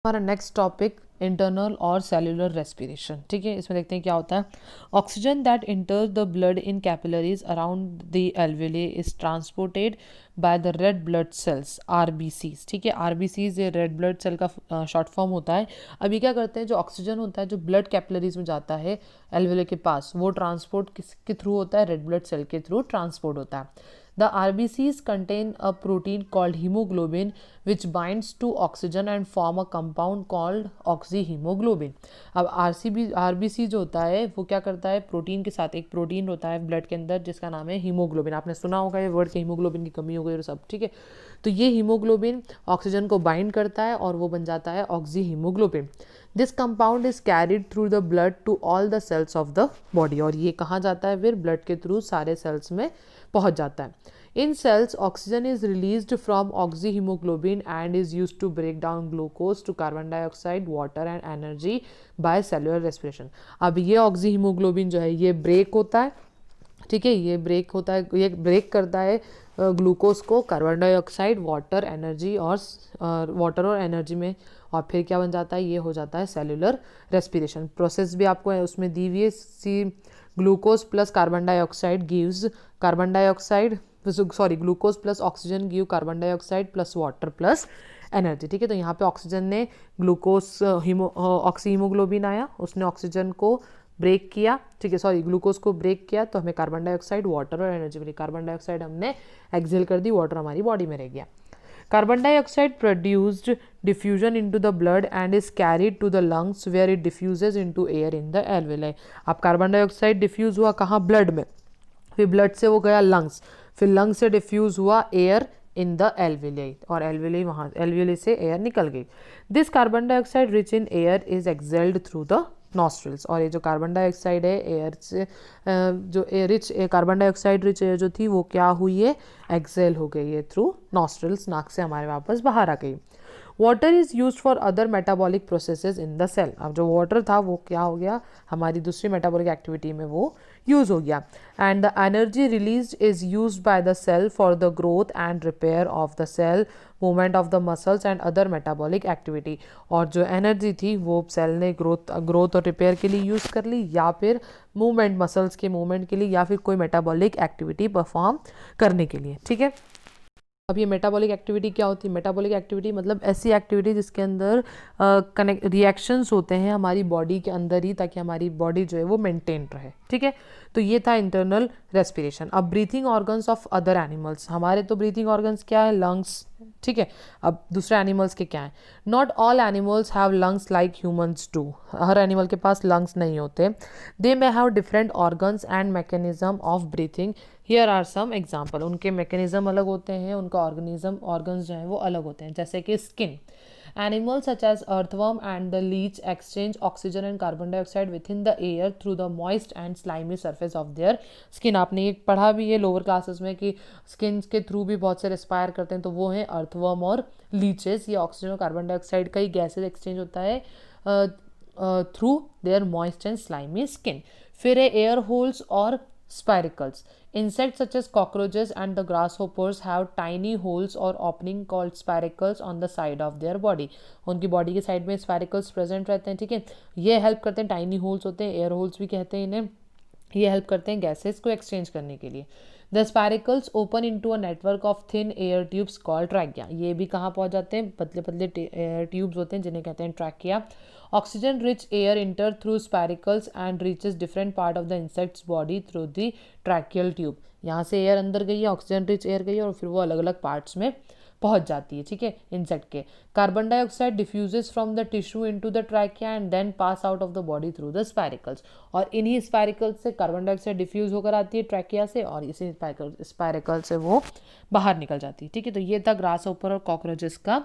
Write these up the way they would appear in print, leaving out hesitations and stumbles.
हमारा next topic internal और cellular respiration. ठीक है, इसमें देखते हैं क्या होता है। Oxygen that इंटर्स the blood in capillaries around the alveoli is transported by the red blood cells RBCs. ठीक है, आरबीसीज ये रेड ब्लड सेल का शॉर्ट फॉर्म होता है। अभी क्या करते हैं, जो ऑक्सीजन होता है जो ब्लड कैपिलरीज में जाता है एल्वेले के पास, वो ट्रांसपोर्ट किसके थ्रू होता है? रेड ब्लड सेल के थ्रू ट्रांसपोर्ट होता है। The RBCs contain a protein called hemoglobin which binds to oxygen and form a compound called oxyhemoglobin। अब आरबीसी जो होता है वो क्या करता है? प्रोटीन के साथ एक प्रोटीन होता है ब्लड के अंदर जिसका नाम है हीमोग्लोबिन। आपने सुना होगा ये वर्ड के हीमोग्लोबिन की कमी हो गई और सब। ठीक है, तो ये हीमोग्लोबिन ऑक्सीजन को बाइंड करता है और वो बन जाता है oxyhaemoglobin. This compound is carried through the blood to all the cells of the body. और ये कहाँ जाता है? फिर ब्लड के थ्रू सारे सेल्स में पहुंच जाता है। In cells oxygen is released from oxyhaemoglobin and is used to break down glucose to carbon dioxide water and energy by cellular respiration. अब ये ऑक्सीहीमोग्लोबिन जो है ये ब्रेक होता है। ठीक है, ये ब्रेक होता है, ये ब्रेक करता है ग्लूकोज को कार्बन डाइऑक्साइड वाटर एनर्जी और एनर्जी में, और फिर क्या बन जाता है? ये हो जाता है सेलुलर रेस्पिरेशन। प्रोसेस भी आपको है उसमें दी हुई है। C glucose plus carbon dioxide gives carbon dioxide glucose plus oxygen give carbon dioxide plus water plus energy. ठीक है, तो यहाँ पे ऑक्सीजन ने ग्लूकोज ऑक्सीहीमोग्लोबिन आया, उसने ऑक्सीजन को ब्रेक किया। ठीक है, ग्लूकोज को ब्रेक किया तो हमें कार्बन डाइऑक्साइड वाटर और एनर्जी मिली। कार्बन डाइऑक्साइड हमने एक्सेल कर दी, वाटर हमारी बॉडी में रह गया। Carbon dioxide produced diffusion into the blood and is carried to the lungs where it diffuses into air in the alveoli. अब कार्बन डाइऑक्साइड डिफ्यूज हुआ कहाँ? ब्लड में। फिर ब्लड से वो गया लंग्स, फिर लंग्स से डिफ्यूज हुआ एयर इन द एल्वेलाई, और एल्वेलाई से एयर निकल गई। This carbon dioxide rich in air is excelled through the nostrils. और ये जो कार्बन डाइऑक्साइड है एयर से जो rich carbon dioxide rich air जो थी वो क्या हुई है? एक्सेल हो गई है थ्रू नॉस्ट्रल्स, नाक से हमारे वापस बाहर आ गई। Water is use for other metabolic processes in the cell. अब जो वाटर था वो क्या हो गया? हमारी दूसरी मेटाबॉलिक एक्टिविटी में वो यूज हो गया। And the energy release is use by the cell for the growth and repair of the cell, movement of the muscles and other metabolic activity. और जो एनर्जी थी वो सेल ने ग्रोथ और रिपेयर के लिए यूज़ कर ली, या फिर मूवमेंट मसल्स के मूवमेंट के लिए, या फिर कोई मेटाबॉलिक एक्टिविटी परफॉर्म करने के लिए। ठीक है, अब ये मेटाबॉलिक एक्टिविटी क्या होती है? मेटाबॉलिक एक्टिविटी मतलब ऐसी एक्टिविटी जिसके अंदर कनेक्ट रिएक्शंस होते हैं हमारी बॉडी के अंदर ही, ताकि हमारी बॉडी जो है वो मेंटेन रहे। ठीक है, तो ये था इंटरनल रेस्पिरेशन। अब breathing organs of other animals. हमारे तो ब्रीथिंग ऑर्गन्स क्या है? लंग्स। ठीक है, अब दूसरे एनिमल्स के क्या है? Not all animals have lungs like humans do. हर एनिमल के पास लंग्स नहीं होते। They may have different organs and mechanism of breathing. Here are some example. उनके मैकेनिज्म अलग होते हैं, उनका ऑर्गन्स जो हैं वो अलग होते हैं। जैसे कि skin, animals such as earthworm and the leech exchange oxygen and carbon dioxide within the air through the moist and slimy surface of their skin. आपने ये पढ़ा भी है लोअर क्लासेस में कि स्किन के थ्रू भी बहुत से रेस्पायर करते हैं, तो वो हैं अर्थवर्म और लीचेस। ये ऑक्सीजन और कार्बन डाइऑक्साइड का ही गैसेज एक्सचेंज होता है through their moist and slimy skin. फिर है एयर होल्स और spiracles. Insects such as cockroaches and the grasshoppers have tiny holes or opening called spiracles on the side of their body. उनकी body के side में spiracles present रहते हैं। ठीक है, ये हेल्प करते हैं, टाइनी होल्स होते हैं, एयर होल्स भी कहते हैं इन्हें। ये हेल्प करते हैं गैसेस को एक्सचेंज करने के लिए। The spiracles open into a network of thin air tubes called trachea. ये भी कहाँ पहुँच जाते हैं? पतले पतले एयर ट्यूब्स होते हैं जिन्हें कहते हैं trachea. Oxygen rich air inter through spiracles and reaches different part of the insects body through the tracheal tube. यहाँ से एयर अंदर गई है, ऑक्सीजन रिच एयर गई है, और फिर वो अलग अलग पार्ट्स में पहुंच जाती है। ठीक है, इंसेक्ट के। Carbon dioxide diffuses from the tissue into the trachea and then pass out of the body through the spiracles. और इन्हीं स्पाइरिकल्स से कार्बन डाइऑक्साइड डिफ्यूज होकर आती है ट्रैकिया से, और इसी स्पाइरिकल से वो बाहर निकल जाती है। ठीक है, तो ये था ग्रास ऊपर और कॉकरोचेस का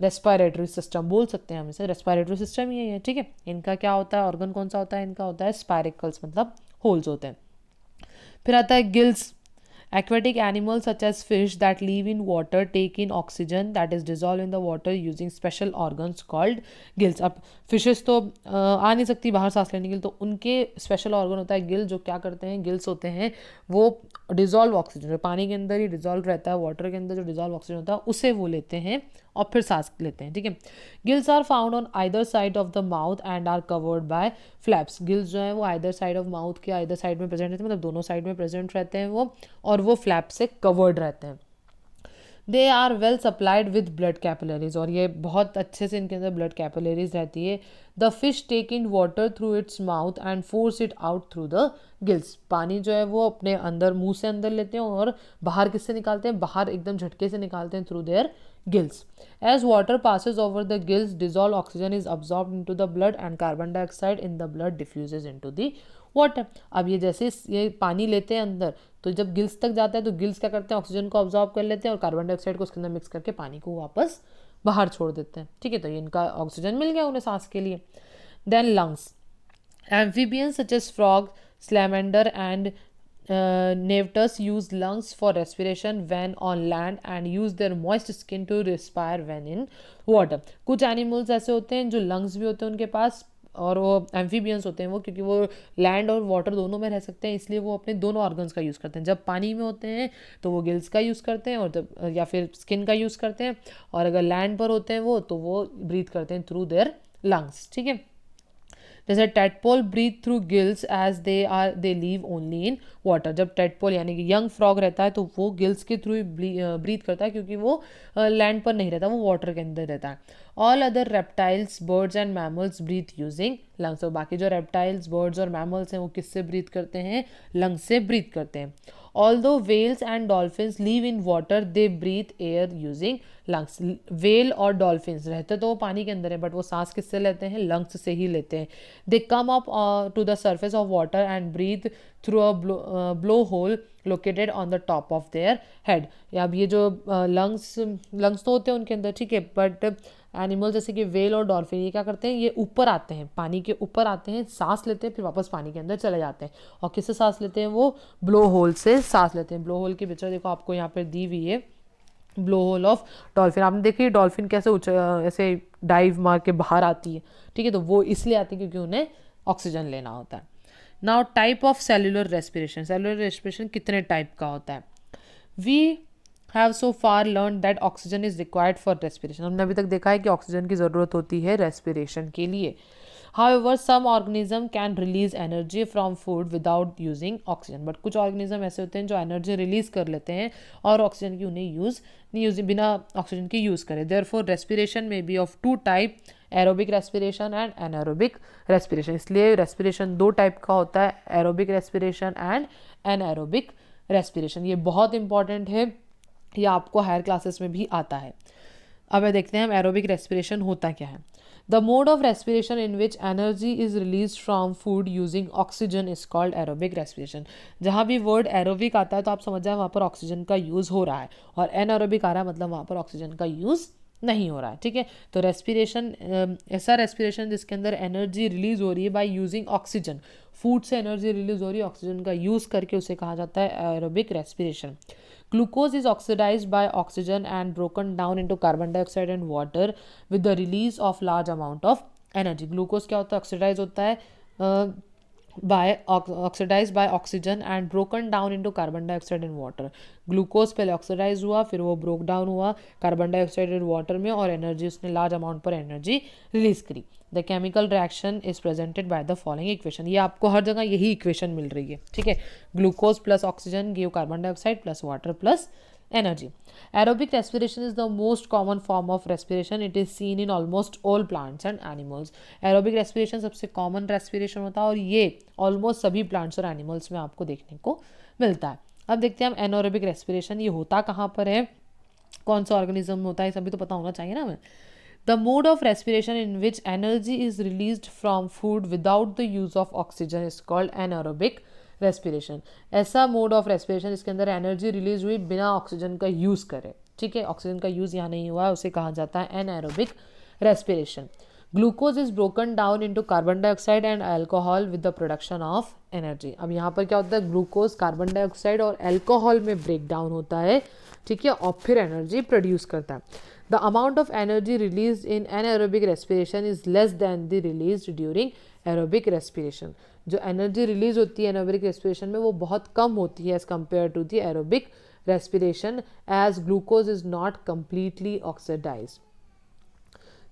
रेस्पिरेटरी सिस्टम। बोल सकते हैं हम इसे, रेस्पिरेटरी सिस्टम ही है। ठीक है, इनका क्या होता है? ऑर्गन कौन सा होता है? इनका होता है स्पाइरिकल्स, मतलब होल्स होते हैं। फिर आता है gills. Aquatic animals such as fish that live in water take in oxygen that is dissolved in the water using special organs called gills. अब फिशेस तो आ नहीं सकती बाहर सांस लेने के लिए, तो उनके स्पेशल ऑर्गन होता है गिल, जो क्या करते हैं, गिल्स होते हैं वो डिजॉल्व ऑक्सीजन, जो पानी के अंदर ही डिजॉल्व रहता है, वाटर के अंदर जो डिजॉल्व ऑक्सीजन होता है उसे वो लेते हैं और फिर सांस लेते हैं, ठीक है। Gills are found on either side of the mouth and are covered by flaps. Gills जो है वो आइदर साइड ऑफ माउथ के आइदर साइड में प्रेजेंट रहते हैं, मतलब दोनों साइड में प्रेजेंट रहते हैं वो, और वो फ्लैप से कवर्ड रहते हैं। They are well supplied with blood capillaries, और ये बहुत अच्छे से इनके अंदर ब्लड कैपिलरीज रहती है। The fish take in water through its mouth and force it out through the gills. पानी जो है वो अपने अंदर मुंह से अंदर लेते हैं और बाहर किससे निकालते हैं, बाहर एकदम झटके से निकालते हैं through their gills. As water passes over the gills, dissolved oxygen is absorbed into the blood and carbon dioxide in the blood diffuses into the water. अब ये जैसे ये पानी लेते हैं अंदर, तो जब गिल्स तक जाता है तो गिल्स क्या करते हैं, ऑक्सीजन को अब्जॉर्ब कर लेते हैं और कार्बन डाइऑक्साइड को उसके अंदर मिक्स करके पानी को वापस बाहर छोड़ देते हैं, ठीक है। तो ये इनका ऑक्सीजन मिल गया उन्हें सांस के लिए। Then lungs, amphibians such as frog, salamander and navitus use lungs for respiration when on land and use their moist skin to respire when in water. कुछ एनिमल्स ऐसे होते हैं जो लंग्स भी होते हैं उनके पास, और वो एम्फीबियंस होते हैं वो, क्योंकि वो लैंड और वाटर दोनों में रह सकते हैं, इसलिए वो अपने दोनों ऑर्गन्स का यूज़ करते हैं। जब पानी में होते हैं तो वो गिल्स का यूज़ करते हैं, और जब या फिर स्किन का यूज़ करते हैं, और अगर लैंड पर होते हैं वो, तो वो ब्रीथ करते हैं थ्रू देयर लंग्स, ठीक है। जैसे tadpole breathe through gills as they live only in water. जब टेडपोल यानी कि यंग फ्रॉग रहता है तो वो गिल्स के थ्रू ब्रीथ करता है, क्योंकि वो लैंड पर नहीं रहता, वो वाटर के अंदर रहता है। All other reptiles, birds and mammals breathe using lungs. तो बाकी जो रेप्टाइल्स, बर्ड्स और मैमल्स हैं वो किससे ब्रीथ करते हैं, लंग्स से ब्रीथ करते हैं। Although whales and dolphins live in water, they breathe air using lungs. whale और dolphins रहते तो वो पानी के अंदर है, बट वो सांस किससे लेते हैं, लंग्स से ही लेते हैं। They come up to the surface of water and breathe through a blowhole located on the top of their head. अब ये जो लंग्स तो होते हैं उनके अंदर, ठीक है, बट एनिमल जैसे कि वेल और डॉल्फिन ये क्या करते हैं, ये ऊपर आते हैं, पानी के ऊपर आते हैं, सांस लेते हैं, फिर वापस पानी के अंदर चले जाते हैं। और किससे सांस लेते हैं, वो ब्लो होल से सांस लेते हैं। ब्लो होल की पिक्चर देखो आपको यहाँ पर दी हुई है, ब्लो होल ऑफ डॉल्फिन। आपने देखी डॉल्फिन कैसे ऐसे डाइव मार के बाहर आती है, ठीक है, तो वो इसलिए आती है क्योंकि उन्हें ऑक्सीजन लेना होता है। Now type of cellular respiration. Cellular respiration कितने टाइप का होता है। We have so far learn that oxygen is required for respiration. हमने अभी तक देखा है कि ऑक्सीजन की ज़रूरत होती है रेस्पिरेशन के लिए। However, some organism can release energy from food without using oxygen. But कुछ ऑर्गेनिज्म ऐसे होते हैं जो एनर्जी रिलीज कर लेते हैं और ऑक्सीजन की उन्हें बिना ऑक्सीजन के यूज़ करें। Therefore, respiration may be of two type, aerobic respiration and anaerobic respiration. इसलिए रेस्पिरेशन दो टाइप का होता है, aerobic respiration and anaerobic respiration. ये बहुत इंपॉर्टेंट है, ये आपको हायर क्लासेस में भी आता है। अब देखते हैं हम एरोबिक रेस्पिरेशन होता क्या है। The mode of respiration in which energy is release from food using oxygen is called aerobic respiration. जहाँ भी वर्ड एरोबिक आता है तो आप समझ जाए वहाँ पर ऑक्सीजन का यूज़ हो रहा है, और एनारोबिक आ रहा है मतलब वहाँ पर ऑक्सीजन का यूज़ नहीं हो रहा है, ठीक है। तो रेस्पिरेशन ऐसा रेस्पिरेशन जिसके अंदर एनर्जी रिलीज हो रही है बाय यूजिंग ऑक्सीजन, फूड से एनर्जी रिलीज हो रही है ऑक्सीजन का यूज़ करके, उसे कहा जाता है aerobic respiration. Glucose is oxidized by oxygen and broken down into carbon dioxide and water with the release of large amount of energy. Glucose क्या होता है, ऑक्सीडाइज होता है oxidized by oxygen and broken down into carbon dioxide and water. Glucose पहले oxidise हुआ, फिर वो broke down हुआ कार्बन डाइऑक्साइड और वाटर में, और एनर्जी उसने लार्ज अमाउंट पर एनर्जी रिलीज करी। The chemical reaction is presented by the following equation. ये आपको हर जगह यही इक्वेशन मिल रही है, ठीक है। Glucose plus oxygen give carbon dioxide plus water plus energy. Aerobic respiration is the most common form of respiration. It is seen in almost all plants and animals. Aerobic respiration सबसे common respiration होता है और ये almost सभी plants और animals में आपको देखने को मिलता है। अब देखते हैं हम anaerobic respiration, ये होता कहाँ पर है, कौन सा ऑर्गेनिज्म होता है, सभी तो पता होना चाहिए ना हमें। The mode of respiration in which energy is released from food without the use of oxygen is called anaerobic respiration. ऐसा मोड ऑफ रेस्पिरेशन जिसके अंदर एनर्जी रिलीज हुई बिना ऑक्सीजन का यूज़ करे, ठीक है, ऑक्सीजन का यूज़ यहाँ नहीं हुआ, उसे कहा जाता है anaerobic respiration. Glucose is broken down into carbon dioxide and alcohol with the production of energy. अब यहाँ पर क्या होता है, ग्लूकोज कार्बन डाइऑक्साइड और अल्कोहल में ब्रेक डाउन होता है, ठीक है, और फिर एनर्जी प्रोड्यूस करता है। The amount of energy release in anaerobic respiration is less than the release during aerobic respiration. जो एनर्जी रिलीज होती है एनाएरोबिक रेस्पिरेशन में वो बहुत कम होती है as compare to the aerobic respiration, as glucose is not completely oxidised.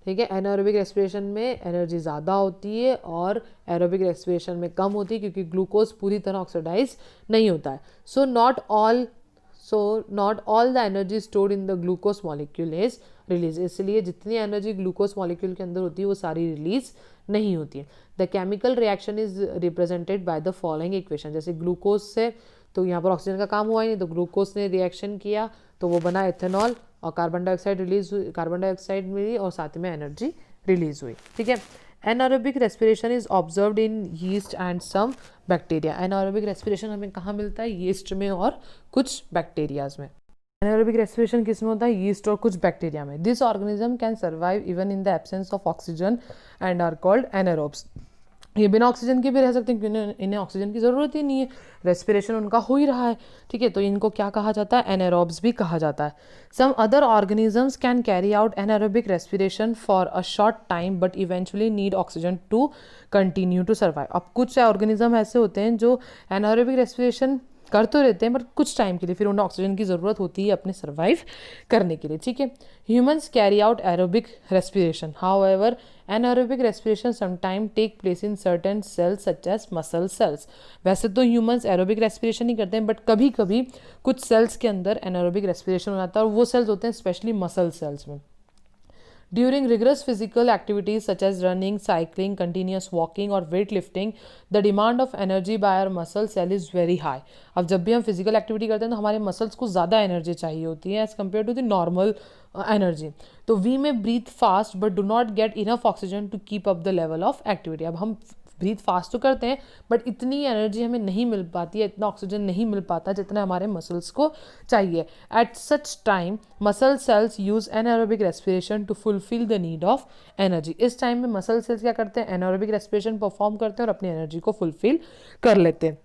ठीक है, एनाएरोबिक रेस्पिरेशन में एनर्जी ज़्यादा होती है और एरोबिक रेस्पिरेशन में कम होती है क्योंकि ग्लूकोज पूरी तरह ऑक्सीडाइज नहीं होता है। So not all the energy stored in the glucose molecule is release. इसलिए जितनी एनर्जी ग्लूकोज मॉलिक्यूल के अंदर होती है वो सारी रिलीज नहीं होती है। The chemical reaction is represented by the following equation. जैसे ग्लूकोज से तो यहाँ पर ऑक्सीजन का काम हुआ ही नहीं, तो ग्लूकोज ने रिएक्शन किया तो वो बना एथेनॉल और कार्बन डाइऑक्साइड रिलीज हुई, कार्बन डाइऑक्साइड मिली और साथ में एनर्जी रिलीज हुई। ठीक है, anaerobic respiration is observed in yeast and some bacteria. Anaerobic respiration हमें कहाँ मिलता है, यीस्ट में और कुछ बैक्टीरियाज में। एनाएरोबिक रेस्पिरेशन किस में होता है, यीस्ट और कुछ बैक्टीरिया में। This organism can survive even in the absence of oxygen and are called anaerobes. ये बिना ऑक्सीजन के भी रह सकते हैं क्योंकि इन्हें ऑक्सीजन की ज़रूरत ही नहीं है, रेस्पिरेशन उनका हो ही रहा है। ठीक है, तो इनको क्या कहा जाता है, एनाएरोब्स भी कहा जाता है। Some other organisms can carry out anaerobic respiration for a short time but eventually need oxygen to continue to survive. अब कुछ ऑर्गेनिज्म ऐसे होते हैं जो एनाएरोबिक रेस्पिरेशन कर तो रहते हैं बट कुछ टाइम के लिए, फिर उन्हें ऑक्सीजन की ज़रूरत होती है अपने सर्वाइव करने के लिए। ठीक है, humans carry out aerobic respiration, however anaerobic respiration sometime take place in certain cells such as muscle cells. वैसे तो ह्यूमंस एरोबिक रेस्पिरेशन ही करते हैं बट कभी कभी कुछ सेल्स के अंदर एनाएरोबिक रेस्पिरेशन हो जाता है और वो सेल्स होते हैं स्पेशली मसल सेल्स में। During rigorous physical activities such as running, cycling, continuous walking or weightlifting, the demand of energy by our muscle cell is very high. अब जब भी हम फिजिकल एक्टिविटी करते हैं तो हमारे मसल्स को ज़्यादा एनर्जी चाहिए होती है as compare to the normal energy. तो we may breathe fast but do not get enough oxygen to keep up the level of activity. अब हम ब्रीथ फास्ट तो करते हैं बट इतनी एनर्जी हमें नहीं मिल पाती है, इतना ऑक्सीजन नहीं मिल पाता जितना हमारे मसल्स को चाहिए। At such time muscle cells use anaerobic respiration to fulfil the need of energy. इस टाइम में मसल सेल्स क्या करते हैं, एनाएरोबिक रेस्पिरेशन परफॉर्म करते हैं और अपनी एनर्जी को फुलफिल कर लेते हैं।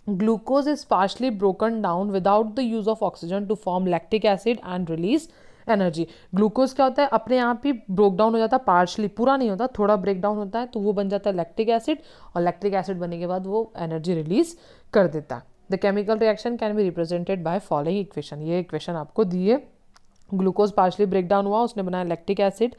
Glucose is partially broken down without the use of oxygen to form lactic acid and release energy. Glucose क्या होता है, अपने आप ही ब्रोक डाउन हो जाता है, पार्शली, पूरा नहीं होता, थोड़ा ब्रेक डाउन होता है तो वो बन जाता है लैक्टिक एसिड और लैक्टिक एसिड बनने के बाद वो एनर्जी रिलीज कर देता है। The chemical reaction can be represented by following equation. ये इक्वेशन आपको दिए, ग्लूकोज पार्शली ब्रेक डाउन हुआ, उसने बनाया लैक्टिक एसिड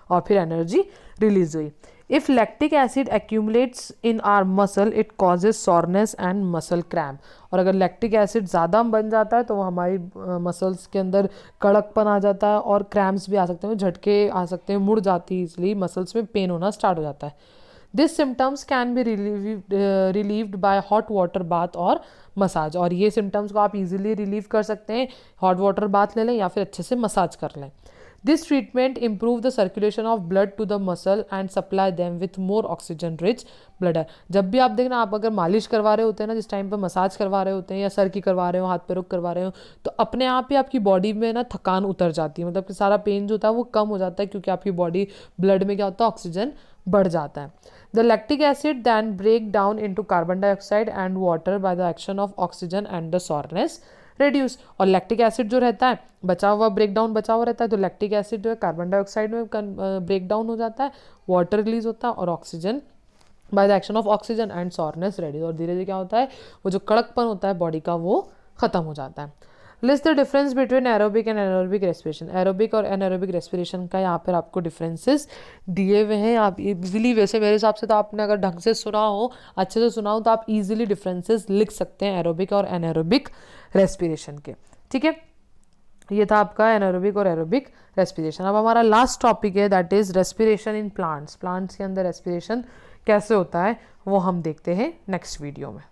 और फिर एनर्जी रिलीज हुई। If lactic acid accumulates in our muscle it causes soreness and muscle cramp. और अगर लैक्टिक एसिड ज़्यादा बन जाता है तो वो हमारी मसल्स के अंदर कड़कपन आ जाता है और क्रैम्प्स भी आ सकते हैं, झटके आ सकते हैं, मुड़ जाती है, इसलिए मसल्स में पेन होना स्टार्ट हो जाता है। This symptoms can be relieved by hot water bath और मसाज। और ये सिम्टम्स को आप इजीली रिलीव कर सकते हैं, हॉट वाटर बाथ ले लें या फिर अच्छे से मसाज कर लें। This treatment improve the circulation of blood to the muscle and supply them with more oxygen rich blood। जब भी आप देखना, आप अगर मालिश करवा रहे होते हैं ना, जिस टाइम पर मसाज करवा रहे होते हैं या सर की करवा रहे हो, हाथ पैरों करवा रहे हो, तो अपने आप ही आपकी बॉडी में ना थकान उतर जाती है, मतलब कि सारा पेन जो होता है वो कम हो जाता है क्योंकि आपकी बॉडी ब्लड में क्या होता है, ऑक्सीजन बढ़ जाता है। The lactic acid then break down into carbon dioxide and water by the action of oxygen and the soreness reduce. और लैक्टिक एसिड जो रहता है बचा हुआ, ब्रेक डाउन बचा हुआ रहता है, तो लैक्टिक एसिड जो है कार्बन डाइऑक्साइड में ब्रेक डाउन हो जाता है, वाटर रिलीज होता है और oxygen by the action of oxygen and soreness reduce. और धीरे धीरे क्या होता है, वो जो कड़कपन होता है बॉडी का वो खत्म हो जाता है। List the difference between aerobic and anaerobic respiration. Aerobic और एनाएरोबिक रेस्पिरेशन का यहाँ पर आपको डिफरेंसेस दिए हुए हैं। आप इजीली, वैसे मेरे हिसाब से तो आपने अगर ढंग से सुना हो, अच्छे से सुना हो, तो आप इजीली डिफरेंसेस लिख सकते हैं एरोबिक और एनाएरोबिक रेस्पिरेशन के। ठीक है, ये था आपका एनाएरोबिक और एरोबिक रेस्पिरेशन। अब हमारा लास्ट टॉपिक है that is respiration in plants. Plants के अंदर रेस्पिरेशन कैसे होता है वो हम देखते हैं नेक्स्ट वीडियो में।